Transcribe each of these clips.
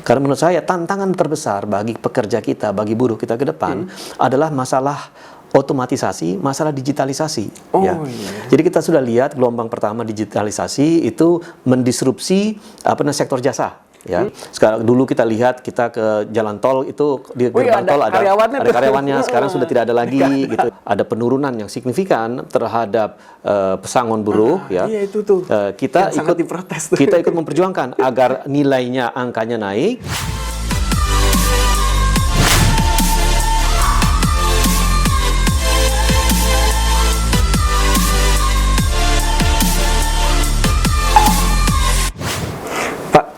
Karena menurut saya tantangan terbesar bagi pekerja kita, bagi buruh kita ke depan adalah masalah otomatisasi, masalah digitalisasi. Ya. Iya. Jadi kita sudah lihat gelombang pertama digitalisasi itu mendisrupsi sektor jasa. Ya, sekarang dulu kita lihat kita ke jalan tol itu di gerbang tol ada karyawannya, sekarang sudah tidak ada lagi gitu. Ada penurunan yang signifikan terhadap pesangon buruh ya. Iya itu tuh. Kita yang ikut diprotes tuh. Kita ikut memperjuangkan agar nilainya, angkanya naik.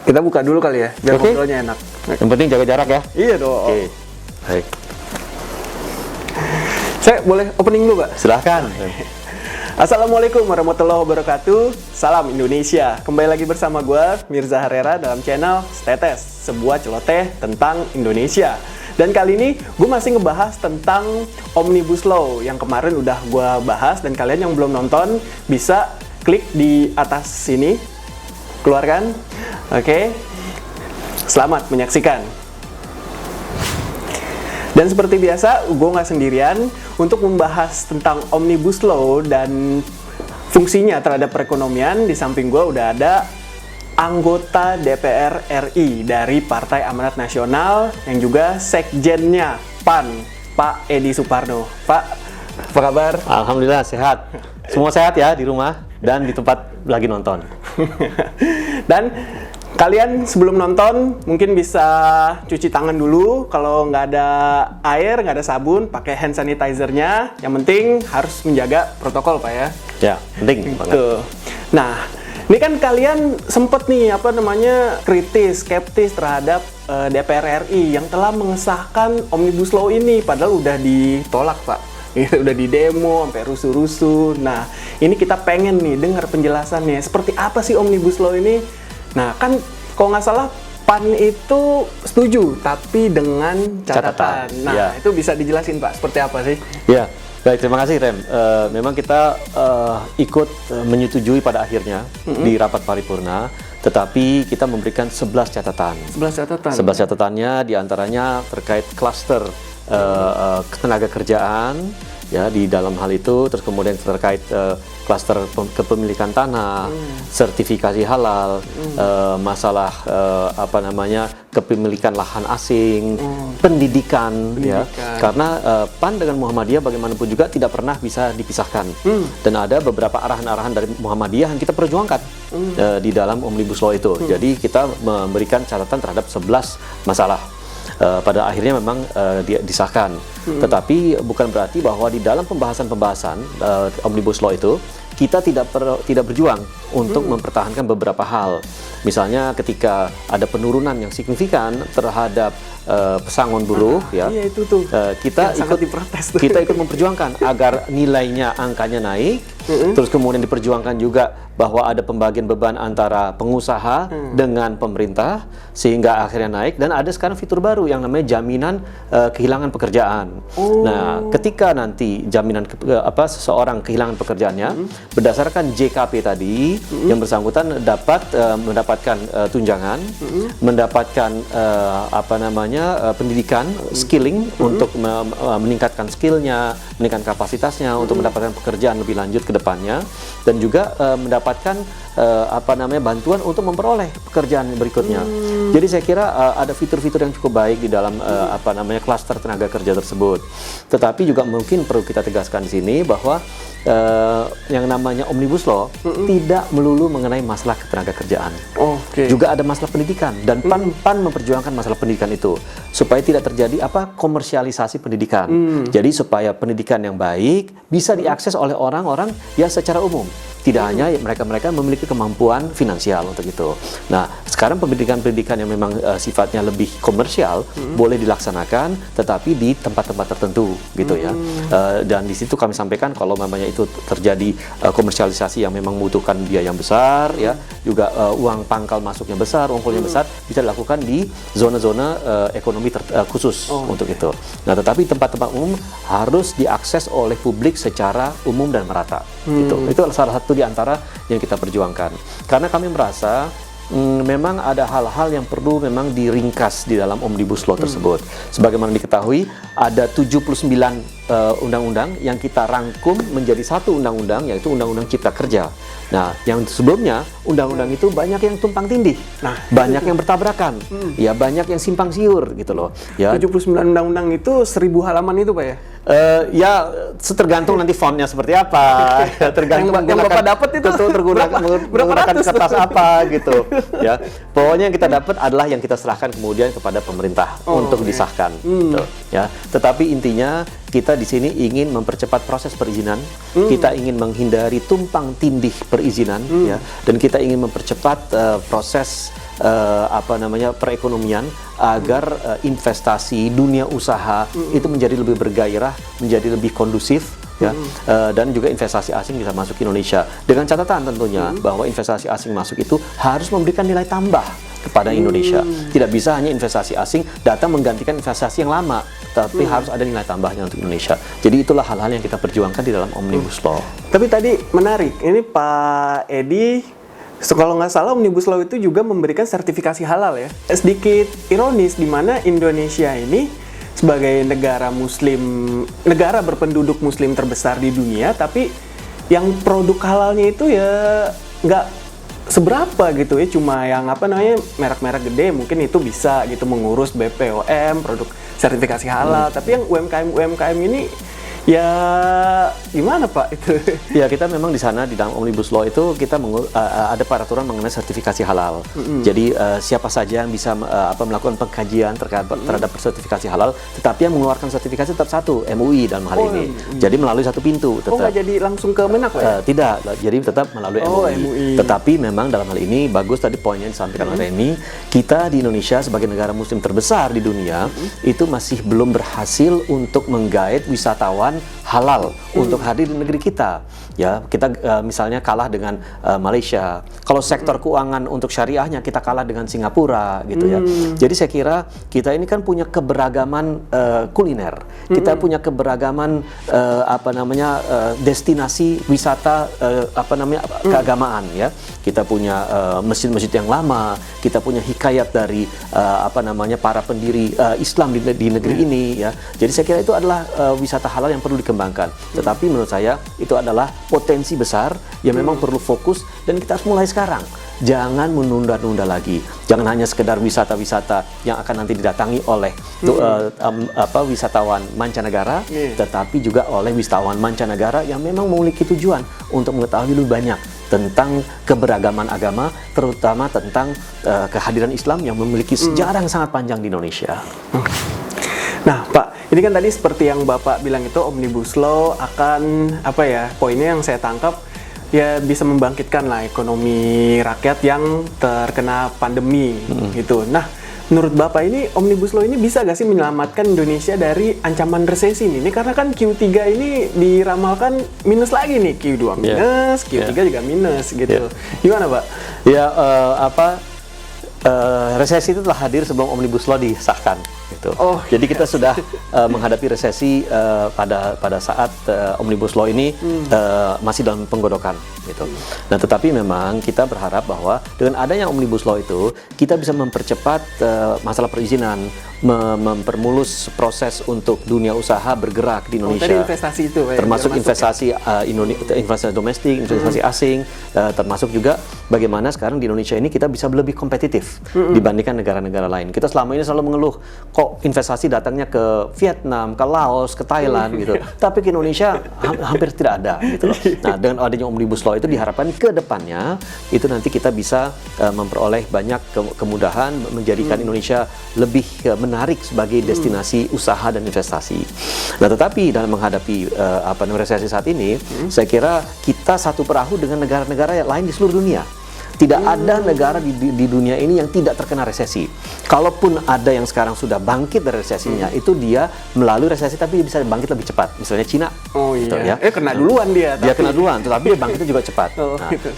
Kita buka dulu kali ya, biar ngobrolnya enak. Yang penting jaga jarak ya. Iya dong. Oke. Baik. Saya boleh opening dulu, Pak? Silahkan. Assalamualaikum warahmatullahi wabarakatuh. Salam Indonesia. Kembali lagi bersama gue, Mirza Harera, dalam channel Stetes, sebuah celoteh tentang Indonesia. Dan kali ini gue masih ngebahas tentang Omnibus Law yang kemarin udah gue bahas. Dan kalian yang belum nonton bisa klik di atas sini. Keluarkan. Oke. Selamat menyaksikan. Dan seperti biasa, gue nggak sendirian untuk membahas tentang Omnibus Law dan fungsinya terhadap perekonomian. Di samping gue udah ada anggota DPR RI dari Partai Amanat Nasional yang juga sekjennya PAN, Pak Edi Suparno. Pak, apa kabar? Alhamdulillah sehat. Semua sehat ya di rumah dan di tempat lagi nonton. Dan kalian sebelum nonton mungkin bisa cuci tangan dulu. Kalau nggak ada air, nggak ada sabun, pakai hand sanitizer-nya. Yang penting harus menjaga protokol, Pak ya. Ya, penting banget. Tuh. Nah, ini kan kalian sempet nih kritis, skeptis terhadap DPR RI yang telah mengesahkan Omnibus Law ini, padahal udah ditolak, Pak. Udah di demo sampai rusuh-rusuh. Nah, ini kita pengen nih dengar penjelasannya. Seperti apa sih Omnibus Law ini? Nah, kan kalau nggak salah PAN itu setuju, tapi dengan catatan. Nah, ya. Itu bisa dijelasin, Pak, seperti apa sih? Ya, baik, terima kasih Rem. Memang kita ikut menyetujui pada akhirnya di rapat paripurna, tetapi kita memberikan 11 catatan. 11 catatan? 11 catatannya diantaranya terkait klaster ketenaga kerjaan, ya di dalam hal itu, terus kemudian terkait klaster kepemilikan tanah, sertifikasi halal, masalah kepemilikan lahan asing, pendidikan, ya, karena PAN dengan Muhammadiyah bagaimanapun juga tidak pernah bisa dipisahkan, dan ada beberapa arahan-arahan dari Muhammadiyah yang kita perjuangkan di dalam Omnibus Law itu. Jadi kita memberikan catatan terhadap 11 masalah. Pada akhirnya memang disahkan, tetapi bukan berarti bahwa di dalam pembahasan Omnibus Law itu kita tidak berjuang untuk mempertahankan beberapa hal. Misalnya ketika ada penurunan yang signifikan terhadap pesangon buruh, ya, iya itu tuh. Kita ikut memperjuangkan agar nilainya, angkanya naik. Terus kemudian diperjuangkan juga bahwa ada pembagian beban antara pengusaha dengan pemerintah sehingga akhirnya naik, dan ada sekarang fitur baru yang namanya jaminan kehilangan pekerjaan. Nah, ketika nanti jaminan seseorang kehilangan pekerjaannya berdasarkan JKP tadi, yang bersangkutan dapat mendapatkan tunjangan, mendapatkan pendidikan, skilling untuk meningkatkan skillnya, meningkatkan kapasitasnya untuk mendapatkan pekerjaan lebih lanjut ke depannya, dan juga mendapatkan bantuan untuk memperoleh pekerjaan berikutnya. Jadi saya kira ada fitur-fitur yang cukup baik di dalam klaster tenaga kerja tersebut. Tetapi juga mungkin perlu kita tegaskan di sini bahwa yang namanya Omnibus Law tidak melulu mengenai masalah ketenaga kerjaan. Juga ada masalah pendidikan, dan PAN memperjuangkan masalah pendidikan itu supaya tidak terjadi komersialisasi pendidikan. Jadi supaya pendidikan yang baik bisa diakses oleh orang-orang ya secara umum, tidak hanya mereka-mereka memiliki kemampuan finansial untuk itu. Nah, sekarang pendidikan-pendidikan yang memang sifatnya lebih komersial boleh dilaksanakan, tetapi di tempat-tempat tertentu gitu ya. Dan di situ kami sampaikan kalau namanya itu terjadi komersialisasi yang memang membutuhkan biaya yang besar, ya, juga uang pangkal masuknya besar, ongkolnya besar, bisa dilakukan di zona-zona ekonomi khusus untuk itu. Nah, tetapi tempat-tempat umum harus diakses oleh publik secara umum dan merata. Gitu. Itu salah satu di antara yang kita perjuangkan. Karena kami merasa memang ada hal-hal yang perlu memang diringkas di dalam Omnibus Law tersebut. Sebagaimana diketahui, ada 79 undang-undang yang kita rangkum menjadi satu undang-undang, yaitu Undang-Undang Cipta Kerja. Nah, yang sebelumnya undang-undang itu banyak yang tumpang tindih, banyak yang bertabrakan, ya banyak yang simpang siur gitu loh. Ya, 79 undang-undang itu 1000 halaman itu Pak ya? Ya tergantung nanti fontnya seperti apa, tergantung yang Bapak dapat itu menggunakan kertas apa gitu. Ya, pokoknya yang kita dapat adalah yang kita serahkan kemudian kepada pemerintah untuk disahkan. Gitu, ya, tetapi intinya kita di sini ingin mempercepat proses perizinan, kita ingin menghindari tumpang tindih perizinan, ya, dan kita ingin mempercepat proses perekonomian agar investasi dunia usaha itu menjadi lebih bergairah, menjadi lebih kondusif, ya, dan juga investasi asing bisa masuk ke Indonesia dengan catatan tentunya bahwa investasi asing masuk itu harus memberikan nilai tambah kepada Indonesia. Tidak bisa hanya investasi asing datang menggantikan investasi yang lama, tapi harus ada nilai tambahnya untuk Indonesia. Jadi itulah hal-hal yang kita perjuangkan di dalam Omnibus Law. Tapi tadi menarik, ini Pak Edi, kalau nggak salah Omnibus Law itu juga memberikan sertifikasi halal ya. Sedikit ironis di mana Indonesia ini sebagai negara muslim, negara berpenduduk muslim terbesar di dunia, tapi yang produk halalnya itu ya nggak seberapa gitu ya, cuma yang merek-merek gede mungkin itu bisa gitu mengurus BPOM, produk sertifikasi halal, tapi yang UMKM ini ya gimana Pak itu? Ya, kita memang di sana di dalam Omnibus Law itu kita ada peraturan mengenai sertifikasi halal. Jadi siapa saja yang bisa melakukan pengkajian terhadap sertifikasi halal, tetapi yang mengeluarkan sertifikasi tetap satu, MUI dalam hal ini. Jadi melalui satu pintu. Tetap. Nggak jadi langsung ke Menak Pak ya? Tidak, jadi tetap melalui MUI. Tetapi memang dalam hal ini bagus tadi poinnya yang disampaikan oleh Remy, kita di Indonesia sebagai negara muslim terbesar di dunia itu masih belum berhasil untuk menggait wisatawan halal untuk hadir di negeri kita. Ya, kita misalnya kalah dengan Malaysia. Kalau sektor keuangan untuk syariahnya kita kalah dengan Singapura gitu ya. Jadi saya kira kita ini kan punya keberagaman kuliner. Kita punya keberagaman destinasi wisata keagamaan ya. Kita punya masjid-masjid yang lama, kita punya hikayat dari para pendiri Islam di negeri ini ya. Jadi saya kira itu adalah wisata halal yang perlu dikembangkan. Tetapi menurut saya itu adalah potensi besar yang memang perlu fokus dan kita harus mulai sekarang. Jangan menunda-nunda lagi. Jangan hanya sekedar wisata-wisata yang akan nanti didatangi oleh wisatawan mancanegara, tetapi juga oleh wisatawan mancanegara yang memang memiliki tujuan untuk mengetahui lebih banyak tentang keberagaman agama, terutama tentang kehadiran Islam yang memiliki sejarah yang sangat panjang di Indonesia. Nah Pak, ini kan tadi seperti yang Bapak bilang itu Omnibus Law akan poinnya yang saya tangkap ya bisa membangkitkan lah ekonomi rakyat yang terkena pandemi gitu. Nah, menurut Bapak ini Omnibus Law ini bisa gak sih menyelamatkan Indonesia dari ancaman resesi ini? Ini karena kan Q3 ini diramalkan minus lagi nih, Q2 minus, Q3 juga minus gitu. Gimana Pak? Ya, resesi itu telah hadir sebelum Omnibus Law disahkan. Gitu. Jadi kita sudah menghadapi resesi pada saat Omnibus Law ini masih dalam penggodokan. Gitu. Nah, tetapi memang kita berharap bahwa dengan adanya Omnibus Law itu kita bisa mempercepat masalah perizinan, mempermulus proses untuk dunia usaha bergerak di Indonesia. Tadi investasi itu, termasuk investasi investasi domestik, investasi asing, termasuk juga bagaimana sekarang di Indonesia ini kita bisa lebih kompetitif dibandingkan negara-negara lain. Kita selama ini selalu mengeluh kok investasi datangnya ke Vietnam, ke Laos, ke Thailand gitu. Tapi ke Indonesia hampir tidak ada gitu loh. Nah, dengan adanya Omnibus Law itu diharapkan ke depannya itu nanti kita bisa memperoleh banyak kemudahan menjadikan Indonesia lebih menarik sebagai destinasi usaha dan investasi. Nah, tetapi dalam menghadapi resesi saat ini, saya kira kita satu perahu dengan negara-negara yang lain di seluruh dunia. Tidak ada negara di dunia ini yang tidak terkena resesi. Kalaupun ada yang sekarang sudah bangkit dari resesinya, itu dia melalui resesi tapi bisa bangkit lebih cepat. Misalnya Cina. Gitu, ya. Kena duluan dia. Dia kena duluan, tetapi dia bangkitnya juga cepat.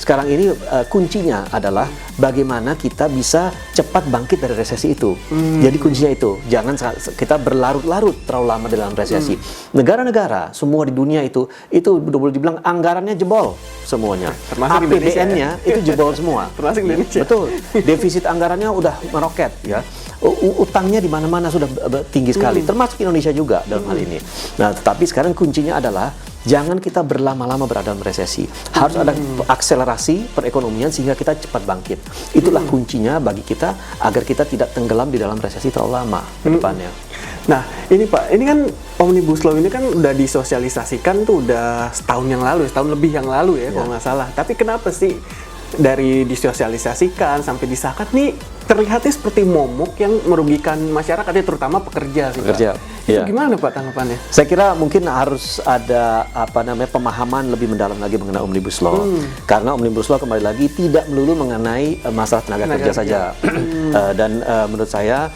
Sekarang ini kuncinya adalah bagaimana kita bisa cepat bangkit dari resesi itu. Jadi kuncinya itu, jangan kita berlarut-larut terlalu lama dalam resesi. Negara-negara semua di dunia itu boleh dibilang anggarannya jebol semuanya. APBN-nya itu jebol semua. semua. Termasuk Indonesia. Betul. Defisit anggarannya udah meroket ya. Utangnya di mana-mana sudah tinggi sekali, termasuk Indonesia juga dalam hal ini. Nah, tetapi sekarang kuncinya adalah jangan kita berlama-lama berada dalam resesi. Harus ada akselerasi perekonomian sehingga kita cepat bangkit. Itulah kuncinya bagi kita agar kita tidak tenggelam di dalam resesi terlalu lama ke depannya. Nah, ini Pak, ini kan Omnibus Law ini kan udah disosialisasikan tuh udah setahun lebih yang lalu ya, kalau nggak salah. Tapi kenapa sih dari disosialisasikan sampai disahkan nih terlihatnya seperti momok yang merugikan masyarakat ya, terutama pekerja sih, Pekerja, Pak. iya. Itu gimana Pak tanggapannya? Saya kira mungkin harus ada pemahaman lebih mendalam lagi mengenai Omnibus Law. Karena Omnibus Law kembali lagi tidak melulu mengenai masalah tenaga kerja saja. Dan menurut saya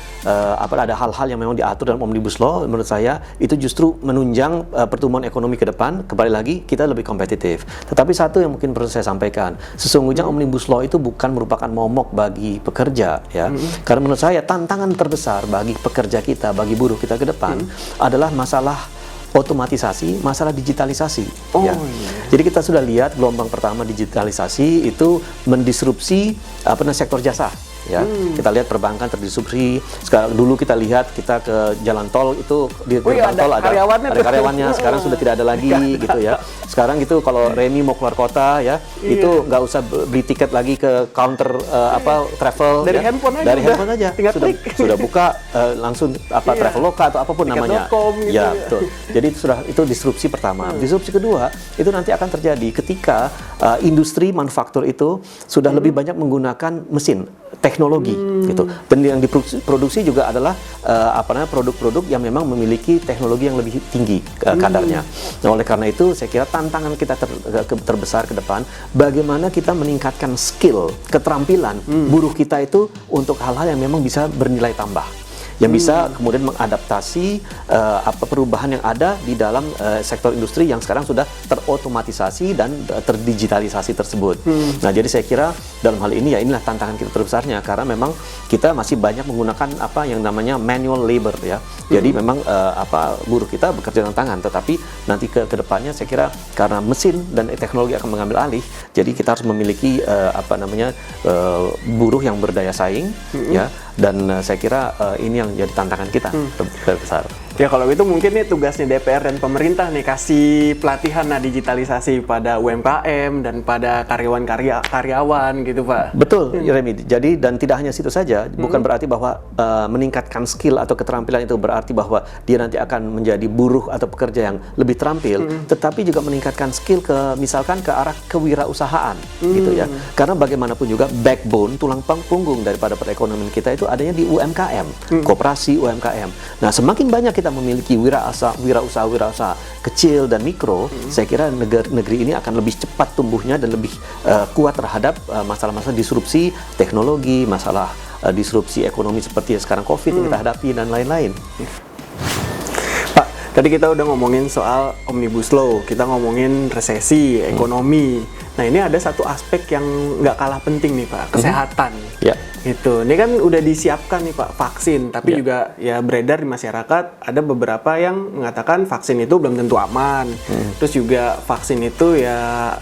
ada hal-hal yang memang diatur dalam Omnibus Law, menurut saya itu justru menunjang pertumbuhan ekonomi ke depan. Kembali lagi kita lebih kompetitif. Tetapi satu yang mungkin perlu saya sampaikan, sesungguhnya Omnibus Law itu bukan merupakan momok bagi pekerja ya. Karena menurut saya tantangan terbesar bagi pekerja kita, bagi buruh kita ke depan adalah masalah otomatisasi, masalah digitalisasi. Ya. Jadi kita sudah lihat gelombang pertama digitalisasi itu mendisrupsi sektor jasa. Ya, kita lihat perbankan terdisrupsi. Sekarang dulu kita lihat kita ke jalan tol itu di gerbang tol ada karyawannya, sekarang sudah tidak ada lagi gitu ya. Sekarang gitu kalau Remi mau keluar kota ya, itu nggak usah beli tiket lagi ke counter travel dari ya. handphone aja, sudah buka langsung Traveloka atau apapun namanya. Gitu ya, betul. Jadi itu disrupsi pertama. Disrupsi kedua itu nanti akan terjadi ketika industri manufaktur itu sudah lebih banyak menggunakan mesin teknologi gitu, dan yang diproduksi juga adalah produk-produk yang memang memiliki teknologi yang lebih tinggi kadarnya. Nah, oleh karena itu saya kira tantangan kita terbesar ke depan bagaimana kita meningkatkan skill, keterampilan buruh kita itu untuk hal-hal yang memang bisa bernilai tambah, yang bisa kemudian mengadaptasi perubahan yang ada di dalam sektor industri yang sekarang sudah terotomatisasi dan terdigitalisasi tersebut. Nah, jadi saya kira dalam hal ini ya inilah tantangan kita terbesarnya, karena memang kita masih banyak menggunakan yang namanya manual labor ya. Jadi memang buruh kita bekerja dengan tangan, tetapi nanti ke depannya saya kira karena mesin dan teknologi akan mengambil alih, jadi kita harus memiliki buruh yang berdaya saing ya. Dan saya kira ini yang jadi tantangan kita terbesar. Ya kalau gitu mungkin nih tugasnya DPR dan pemerintah nih kasih pelatihan digitalisasi pada UMKM dan pada karyawan gitu Pak. Betul, Remi. Jadi dan tidak hanya situ saja, bukan berarti bahwa meningkatkan skill atau keterampilan itu berarti bahwa dia nanti akan menjadi buruh atau pekerja yang lebih terampil, tetapi juga meningkatkan skill misalkan ke arah kewirausahaan gitu ya. Karena bagaimanapun juga backbone, tulang punggung daripada perekonomian kita itu adanya di UMKM, koperasi UMKM. Nah, semakin banyak kita memiliki wirausaha kecil dan mikro, saya kira negeri ini akan lebih cepat tumbuhnya dan lebih kuat terhadap masalah-masalah disrupsi teknologi, masalah disrupsi ekonomi seperti yang sekarang COVID yang kita hadapi dan lain-lain. Pak, tadi kita udah ngomongin soal Omnibus Law, kita ngomongin resesi, ekonomi. Nah, ini ada satu aspek yang nggak kalah penting nih Pak, kesehatan. Ya. Gitu. Ini kan udah disiapkan nih Pak vaksin, tapi juga ya beredar di masyarakat ada beberapa yang mengatakan vaksin itu belum tentu aman. Terus juga vaksin itu ya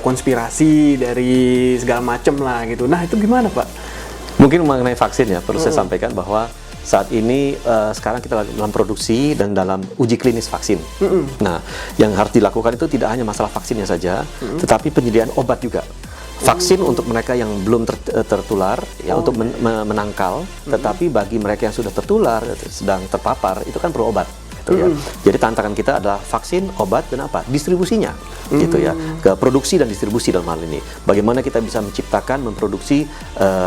konspirasi dari segala macam lah gitu. Nah, itu gimana Pak? Mungkin mengenai vaksin ya, perlu saya sampaikan bahwa saat ini sekarang kita lagi dalam produksi dan dalam uji klinis vaksin. Nah, yang harus dilakukan itu tidak hanya masalah vaksinnya saja, tetapi penyediaan obat juga. Vaksin untuk mereka yang belum tertular, ya untuk menangkal, tetapi bagi mereka yang sudah tertular, sedang terpapar, itu kan perlu obat. Gitu ya. Jadi tantangan kita adalah vaksin, obat, dan distribusinya, gitu ya, ke produksi dan distribusi dalam hal ini. Bagaimana kita bisa menciptakan, memproduksi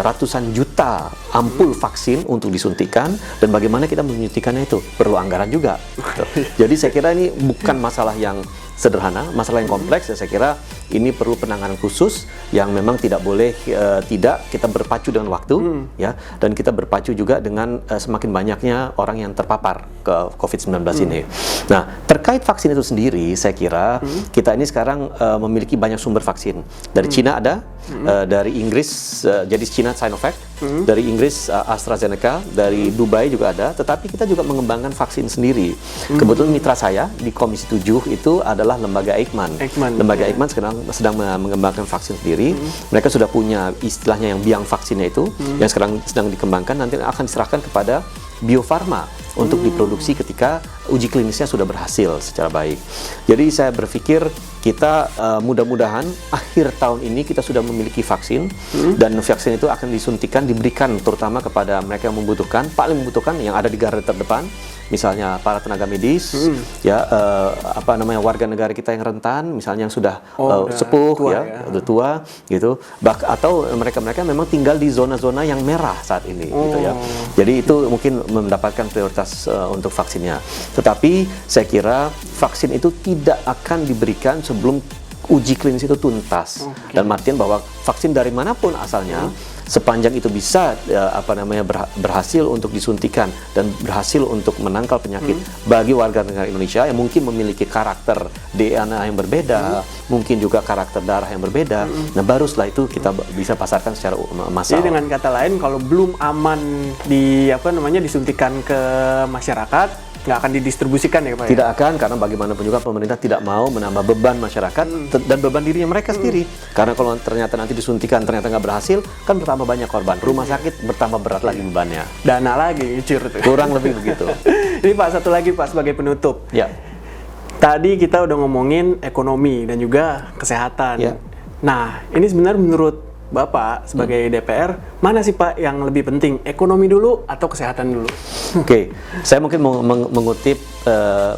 ratusan juta ampul vaksin untuk disuntikan, dan bagaimana kita menyuntikannya itu perlu anggaran juga. Gitu. Jadi saya kira ini bukan masalah yang sederhana, masalah yang kompleks. Saya kira ini perlu penanganan khusus yang memang tidak boleh tidak kita berpacu dengan waktu, ya, dan kita berpacu juga dengan semakin banyaknya orang yang terpapar ke COVID-19 ini. Nah, terkait vaksin itu sendiri, saya kira kita ini sekarang memiliki banyak sumber vaksin. Dari Cina ada, dari Inggris, jadi Cina Sinovac, dari Inggris AstraZeneca, dari Dubai juga ada, tetapi kita juga mengembangkan vaksin sendiri. Kebetulan mitra saya di Komisi 7 itu adalah lembaga Eijkman. Lembaga Eijkman sekarang memang sedang mengembangkan vaksin sendiri. Mereka sudah punya istilahnya yang biang vaksinnya itu, yang sekarang sedang dikembangkan, nanti akan diserahkan kepada Bio Farma untuk diproduksi ketika uji klinisnya sudah berhasil secara baik. Jadi saya berpikir kita mudah-mudahan akhir tahun ini kita sudah memiliki vaksin, dan vaksin itu akan disuntikan, diberikan terutama kepada mereka yang membutuhkan, paling membutuhkan, yang ada di garda terdepan, misalnya para tenaga medis, ya warga negara kita yang rentan, misalnya yang sudah sepuh, udah tua, gitu, atau mereka-mereka memang tinggal di zona-zona yang merah saat ini, gitu ya. Jadi itu mungkin mendapatkan prioritas untuk vaksinnya. Tetapi saya kira vaksin itu tidak akan diberikan sebelum uji klinis itu tuntas. Dan artian bahwa vaksin dari manapun asalnya, sepanjang itu bisa berhasil untuk disuntikan dan berhasil untuk menangkal penyakit bagi warga negara Indonesia yang mungkin memiliki karakter DNA yang berbeda, mungkin juga karakter darah yang berbeda. Nah, baru setelah itu kita bisa pasarkan secara massal. Jadi dengan kata lain, kalau belum aman disuntikan ke masyarakat, nggak akan didistribusikan ya Pak? Tidak akan, karena bagaimanapun juga pemerintah tidak mau menambah beban masyarakat dan beban dirinya mereka sendiri. Karena kalau ternyata nanti disuntikan ternyata nggak berhasil, kan bertambah banyak korban. Rumah sakit bertambah berat lagi bebannya. Dana lagi ngicir tuh. Kurang lebih begitu. Ini Pak, satu lagi Pak sebagai penutup. Ya. Tadi kita udah ngomongin ekonomi dan juga kesehatan. Ya. Nah, ini sebenarnya menurut Bapak sebagai DPR, mana sih Pak yang lebih penting, ekonomi dulu atau kesehatan dulu? Oke, saya mungkin mengutip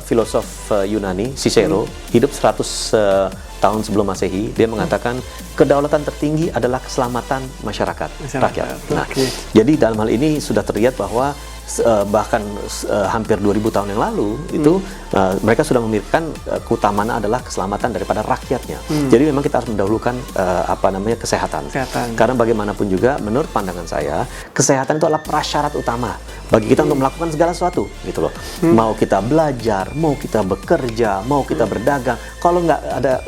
filosof Yunani, Cicero, hidup 100 tahun sebelum Masehi. Dia mengatakan kedaulatan tertinggi adalah keselamatan masyarakat. Rakyat. Nah, jadi dalam hal ini sudah terlihat bahwa bahkan hampir 2000 tahun yang lalu itu mereka sudah memikirkan keutamaan adalah keselamatan daripada rakyatnya. Jadi memang kita harus mendahulukan kesehatan. Karena bagaimanapun juga menurut pandangan saya, kesehatan itu adalah prasyarat utama bagi kita untuk melakukan segala sesuatu, gitu loh. Mau kita belajar, mau kita bekerja, mau kita berdagang, kalau nggak ada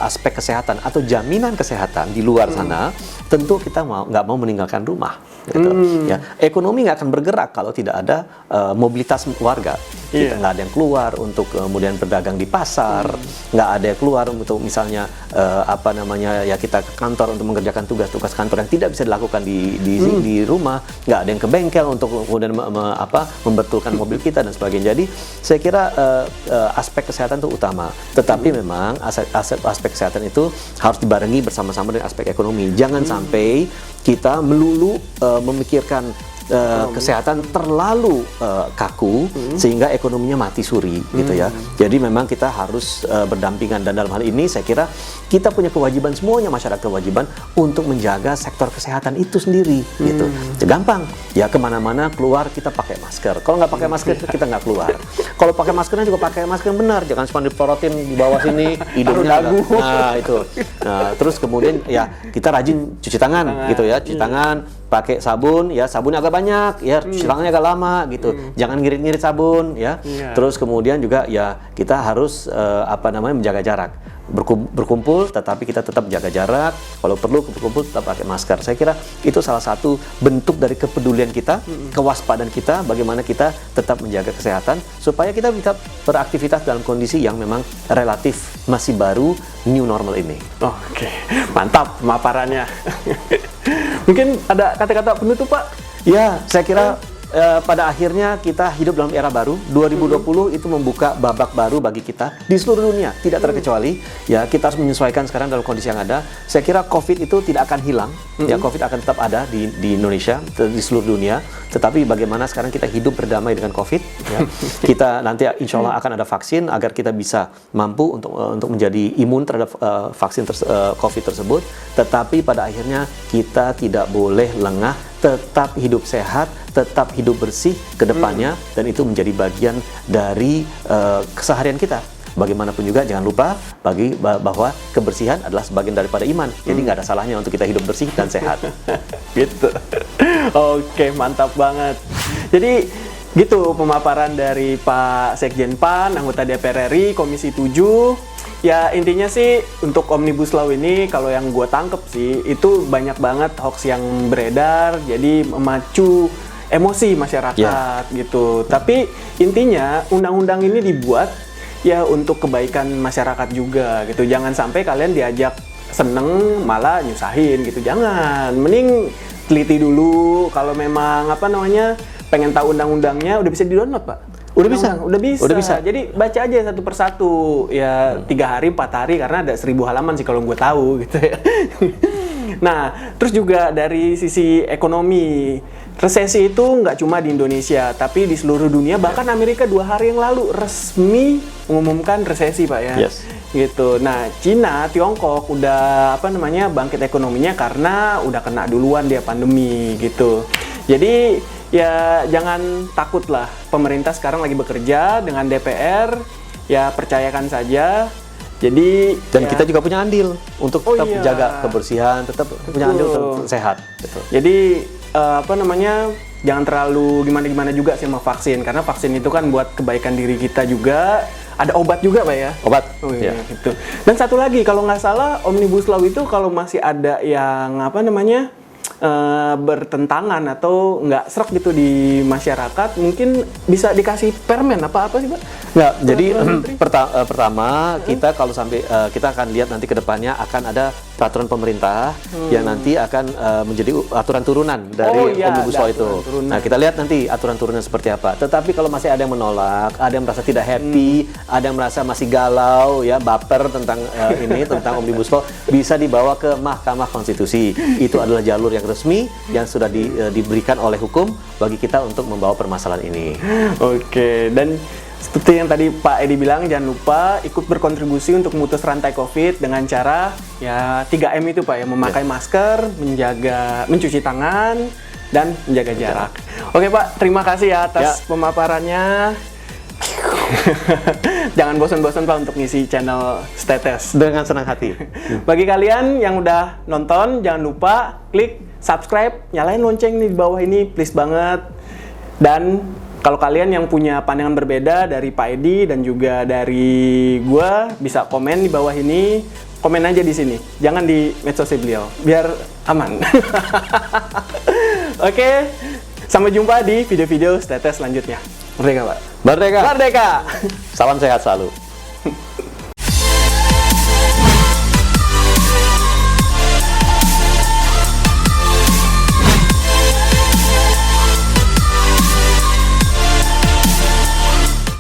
aspek kesehatan atau jaminan kesehatan di luar sana, tentu kita nggak mau meninggalkan rumah. Gitu. Ya, ekonomi nggak akan bergerak kalau tidak ada mobilitas warga. Kita nggak ada yang keluar untuk kemudian berdagang di pasar, nggak ada yang keluar untuk misalnya kita ke kantor untuk mengerjakan tugas-tugas kantor yang tidak bisa dilakukan di rumah, nggak ada yang ke bengkel untuk kemudian membetulkan mobil kita dan sebagainya. Jadi saya kira aspek kesehatan itu utama. Tetapi memang aspek kesehatan itu harus dibarengi bersama-sama dengan aspek ekonomi. Jangan sampai kita melulu memikirkan kesehatan terlalu kaku sehingga ekonominya mati suri, gitu ya. Jadi memang kita harus berdampingan, dan dalam hal ini saya kira kita punya kewajiban, semuanya masyarakat kewajiban untuk menjaga sektor kesehatan itu sendiri, gitu. Gampang ya, kemana-mana keluar kita pakai masker. Kalau nggak pakai masker kita nggak keluar. Kalau pakai maskernya juga pakai masker yang benar, jangan cuma diporotin di bawah sini hidungnya. Nah itu. Nah terus kemudian ya kita rajin cuci tangan, gitu ya, cuci tangan, pakai sabun, ya sabunnya agak banyak, ya cuci tangannya agak lama, gitu. Jangan ngirit-ngirit sabun, ya. Terus kemudian juga ya kita harus menjaga jarak. Berkumpul, tetapi kita tetap jaga jarak. Kalau perlu berkumpul tetap pakai masker. Saya kira itu salah satu bentuk dari kepedulian kita, kewaspadaan kita, bagaimana kita tetap menjaga kesehatan supaya kita bisa beraktivitas dalam kondisi yang memang relatif masih baru, new normal ini. Oke, mantap pemaparannya. Mungkin ada kata-kata penutup Pak? Ya, saya kira pada akhirnya kita hidup dalam era baru. 2020 itu membuka babak baru bagi kita di seluruh dunia, tidak terkecuali. Ya, kita harus menyesuaikan sekarang dalam kondisi yang ada. Saya kira COVID itu tidak akan hilang. Ya, COVID akan tetap ada di Indonesia, di seluruh dunia. Tetapi bagaimana sekarang kita hidup berdamai dengan COVID? Ya. Kita nanti insya Allah akan ada vaksin agar kita bisa mampu untuk menjadi imun terhadap vaksin COVID tersebut. Tetapi pada akhirnya kita tidak boleh lengah, tetap hidup sehat, tetap hidup bersih ke depannya, dan itu menjadi bagian dari keseharian kita. Bagaimanapun juga jangan lupa bahwa kebersihan adalah sebagian daripada iman. Jadi nggak ada salahnya untuk kita hidup bersih dan sehat. Gitu. Oke, mantap banget. Jadi gitu pemaparan dari Pak Sekjen PAN, anggota DPR RI, Komisi 7. Ya intinya sih untuk Omnibus Law ini kalau yang gue tangkep sih itu banyak banget hoax yang beredar, jadi memacu emosi masyarakat gitu. Tapi intinya undang-undang ini dibuat ya untuk kebaikan masyarakat juga gitu. Jangan sampai kalian diajak seneng malah nyusahin gitu. Jangan, mending teliti dulu. Kalau memang pengen tahu undang-undangnya, udah bisa di-download, Pak. Udah bisa. Udah bisa. Jadi baca aja satu persatu ya, 3 hari 4 hari karena ada 1000 halaman sih kalau gue tahu gitu ya. Nah, terus juga dari sisi ekonomi, resesi itu nggak cuma di Indonesia, tapi di seluruh dunia. Bahkan Amerika 2 hari yang lalu resmi mengumumkan resesi, Pak ya. Yes. Gitu. Nah, Cina, Tiongkok udah bangkit ekonominya karena udah kena duluan dia pandemi gitu. Jadi ya jangan takut lah, pemerintah sekarang lagi bekerja dengan DPR, ya percayakan saja. Jadi Dan kita juga punya andil untuk tetap jaga kebersihan, tetap punya andil untuk sehat. Gitu. Jadi jangan terlalu gimana-gimana juga sih sama vaksin, karena vaksin itu kan buat kebaikan diri kita juga. Ada obat juga, Pak ya? Obat. Oh iya, gitu. Dan satu lagi, kalau nggak salah Omnibus Law itu kalau masih ada yang bertentangan atau nggak serak gitu di masyarakat, mungkin bisa dikasih permen apa sih, Pak? Nggak, jadi pertama kita kalau sampai kita akan lihat nanti ke depannya akan ada peraturan pemerintah yang nanti akan menjadi aturan turunan dari Omnibus Law itu. Nah, kita lihat nanti aturan turunannya seperti apa. Tetapi kalau masih ada yang menolak, ada yang merasa tidak happy, ada yang merasa masih galau, ya baper tentang tentang Omnibus Law, bisa dibawa ke Mahkamah Konstitusi. Itu adalah jalur yang resmi yang sudah diberikan oleh hukum bagi kita untuk membawa permasalahan ini. Oke, dan seperti yang tadi Pak Edi bilang, jangan lupa ikut berkontribusi untuk memutus rantai COVID dengan cara ya 3M itu, Pak ya, memakai masker, mencuci tangan, dan menjaga jarak. Oke, Pak, terima kasih ya atas pemaparannya. Jangan bosan-bosan, Pak, untuk ngisi channel Stetes. Dengan senang hati. Bagi kalian yang udah nonton, jangan lupa klik subscribe, nyalain lonceng nih di bawah ini, please banget. Dan kalau kalian yang punya pandangan berbeda dari Pak Edi dan juga dari gua, bisa komen di bawah ini. Komen aja di sini, jangan di medsosnya beliau, biar aman. Oke, sampai jumpa di video-video Stetes selanjutnya. Merdeka, Pak. Merdeka. Merdeka. Salam sehat selalu.